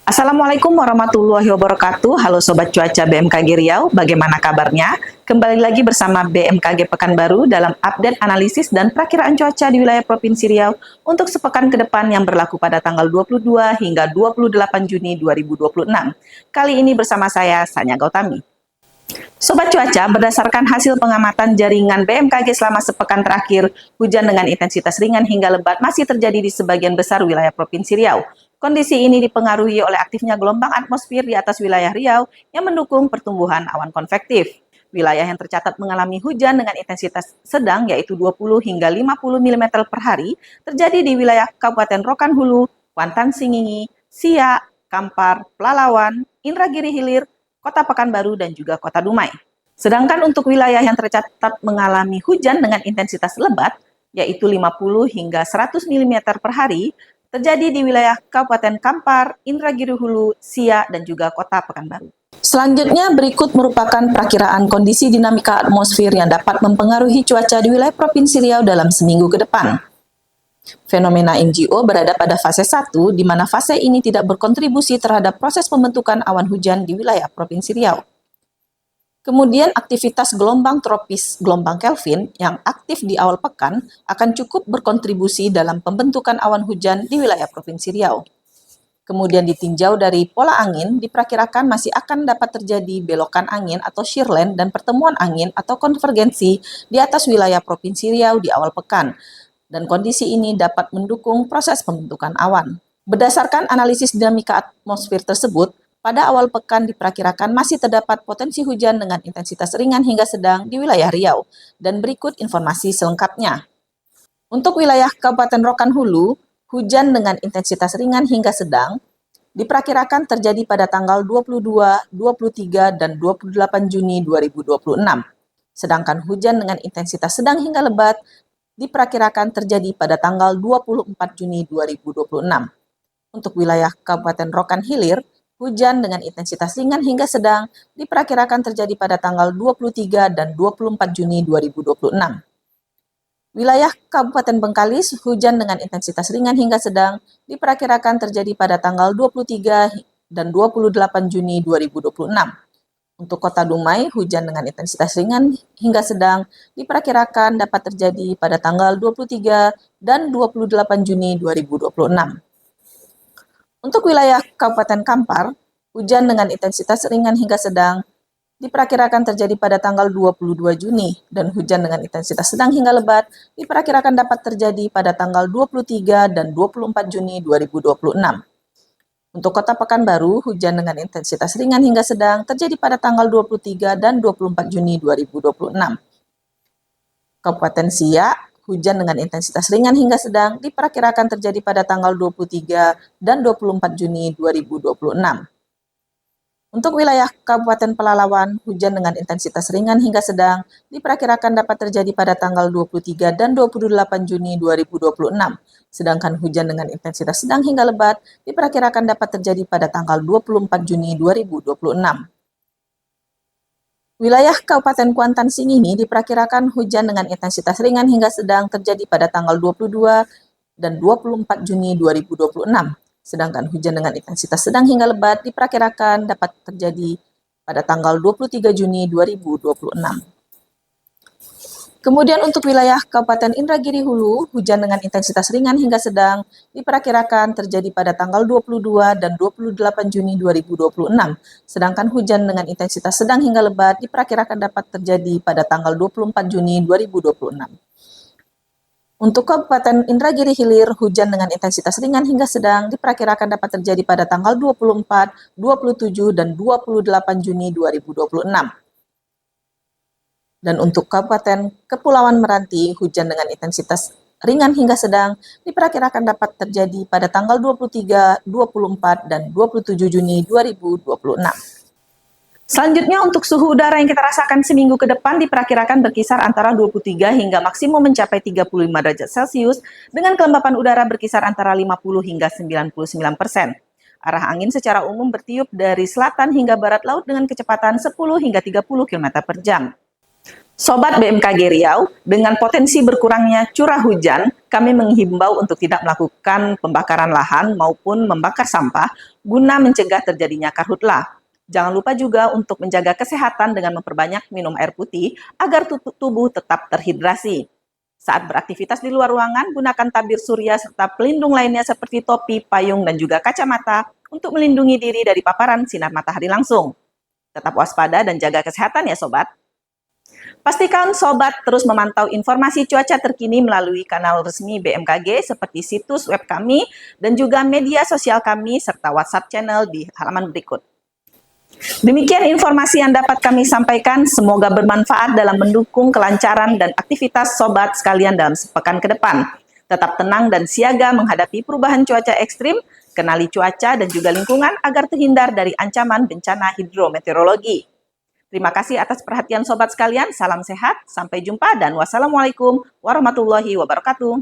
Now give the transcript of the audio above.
Assalamualaikum warahmatullahi wabarakatuh. Halo Sobat Cuaca BMKG Riau, bagaimana kabarnya? Kembali lagi bersama BMKG Pekanbaru dalam update analisis dan perakiraan cuaca di wilayah Provinsi Riau untuk sepekan ke depan yang berlaku pada tanggal 22 hingga 28 Juni 2026. Kali ini bersama saya, Sanya Gautami. Sobat Cuaca, berdasarkan hasil pengamatan jaringan BMKG selama sepekan terakhir, hujan dengan intensitas ringan hingga lebat masih terjadi di sebagian besar wilayah Provinsi Riau. Kondisi ini dipengaruhi oleh aktifnya gelombang atmosfer di atas wilayah Riau yang mendukung pertumbuhan awan konvektif. Wilayah yang tercatat mengalami hujan dengan intensitas sedang yaitu 20 hingga 50 mm per hari terjadi di wilayah Kabupaten Rokan Hulu, Kuantan Singingi, Siak, Kampar, Pelalawan, Indragiri Hilir, Kota Pekanbaru, dan juga Kota Dumai. Sedangkan untuk wilayah yang tercatat mengalami hujan dengan intensitas lebat, yaitu 50 hingga 100 mm per hari, terjadi di wilayah Kabupaten Kampar, Indragiri Hulu, Siak, dan juga Kota Pekanbaru. Selanjutnya berikut merupakan perakiraan kondisi dinamika atmosfer yang dapat mempengaruhi cuaca di wilayah Provinsi Riau dalam seminggu ke depan. Fenomena NGO berada pada fase 1, di mana fase ini tidak berkontribusi terhadap proses pembentukan awan hujan di wilayah Provinsi Riau. Kemudian aktivitas gelombang tropis gelombang Kelvin yang aktif di awal pekan akan cukup berkontribusi dalam pembentukan awan hujan di wilayah Provinsi Riau. Kemudian ditinjau dari pola angin, diperkirakan masih akan dapat terjadi belokan angin atau shearland dan pertemuan angin atau konvergensi di atas wilayah Provinsi Riau di awal pekan. Dan kondisi ini dapat mendukung proses pembentukan awan. Berdasarkan analisis dinamika atmosfer tersebut, pada awal pekan diperkirakan masih terdapat potensi hujan dengan intensitas ringan hingga sedang di wilayah Riau. Dan berikut informasi selengkapnya. Untuk wilayah Kabupaten Rokan Hulu, hujan dengan intensitas ringan hingga sedang diperkirakan terjadi pada tanggal 22, 23, dan 28 Juni 2026. Sedangkan hujan dengan intensitas sedang hingga lebat diperkirakan terjadi pada tanggal 24 Juni 2026. Untuk wilayah Kabupaten Rokan Hilir, hujan dengan intensitas ringan hingga sedang diperkirakan terjadi pada tanggal 23 dan 24 Juni 2026. Wilayah Kabupaten Bengkalis, hujan dengan intensitas ringan hingga sedang diperkirakan terjadi pada tanggal 23 dan 28 Juni 2026. Untuk Kota Dumai, hujan dengan intensitas ringan hingga sedang diperkirakan dapat terjadi pada tanggal 23 dan 28 Juni 2026. Untuk wilayah Kabupaten Kampar, hujan dengan intensitas ringan hingga sedang diperkirakan terjadi pada tanggal 22 Juni dan hujan dengan intensitas sedang hingga lebat diperkirakan dapat terjadi pada tanggal 23 dan 24 Juni 2026. Untuk Kota Pekanbaru, hujan dengan intensitas ringan hingga sedang terjadi pada tanggal 23 dan 24 Juni 2026. Kabupaten Siak, hujan dengan intensitas ringan hingga sedang diperkirakan terjadi pada tanggal 23 dan 24 Juni 2026. Untuk wilayah Kabupaten Pelalawan, hujan dengan intensitas ringan hingga sedang diperkirakan dapat terjadi pada tanggal 23 dan 28 Juni 2026. Sedangkan hujan dengan intensitas sedang hingga lebat diperkirakan dapat terjadi pada tanggal 24 Juni 2026. Wilayah Kabupaten Kuantan Singingi diperkirakan hujan dengan intensitas ringan hingga sedang terjadi pada tanggal 22 dan 24 Juni 2026. Sedangkan hujan dengan intensitas sedang hingga lebat diperkirakan dapat terjadi pada tanggal 23 Juni 2026. Kemudian untuk wilayah Kabupaten Indragiri Hulu, hujan dengan intensitas ringan hingga sedang diperkirakan terjadi pada tanggal 22 dan 28 Juni 2026. Sedangkan hujan dengan intensitas sedang hingga lebat diperkirakan dapat terjadi pada tanggal 24 Juni 2026. Untuk Kabupaten Indragiri Hilir, hujan dengan intensitas ringan hingga sedang diperkirakan dapat terjadi pada tanggal 24, 27, dan 28 Juni 2026. Dan untuk Kabupaten Kepulauan Meranti, hujan dengan intensitas ringan hingga sedang diperkirakan dapat terjadi pada tanggal 23, 24, dan 27 Juni 2026. Selanjutnya untuk suhu udara yang kita rasakan seminggu ke depan diperkirakan berkisar antara 23 hingga maksimum mencapai 35 derajat Celcius dengan kelembapan udara berkisar antara 50 hingga 99%. Arah angin secara umum bertiup dari selatan hingga barat laut dengan kecepatan 10 hingga 30 km per jam. Sobat BMKG Riau, dengan potensi berkurangnya curah hujan, kami menghimbau untuk tidak melakukan pembakaran lahan maupun membakar sampah guna mencegah terjadinya karhutlah. Jangan lupa juga untuk menjaga kesehatan dengan memperbanyak minum air putih agar tubuh tetap terhidrasi. Saat beraktivitas di luar ruangan, gunakan tabir surya serta pelindung lainnya seperti topi, payung, dan juga kacamata untuk melindungi diri dari paparan sinar matahari langsung. Tetap waspada dan jaga kesehatan ya sobat. Pastikan sobat terus memantau informasi cuaca terkini melalui kanal resmi BMKG seperti situs web kami dan juga media sosial kami serta WhatsApp channel di halaman berikut. Demikian informasi yang dapat kami sampaikan, semoga bermanfaat dalam mendukung kelancaran dan aktivitas sobat sekalian dalam sepekan ke depan. Tetap tenang dan siaga menghadapi perubahan cuaca ekstrim, kenali cuaca dan juga lingkungan agar terhindar dari ancaman bencana hidrometeorologi. Terima kasih atas perhatian sobat sekalian, salam sehat, sampai jumpa dan wassalamualaikum warahmatullahi wabarakatuh.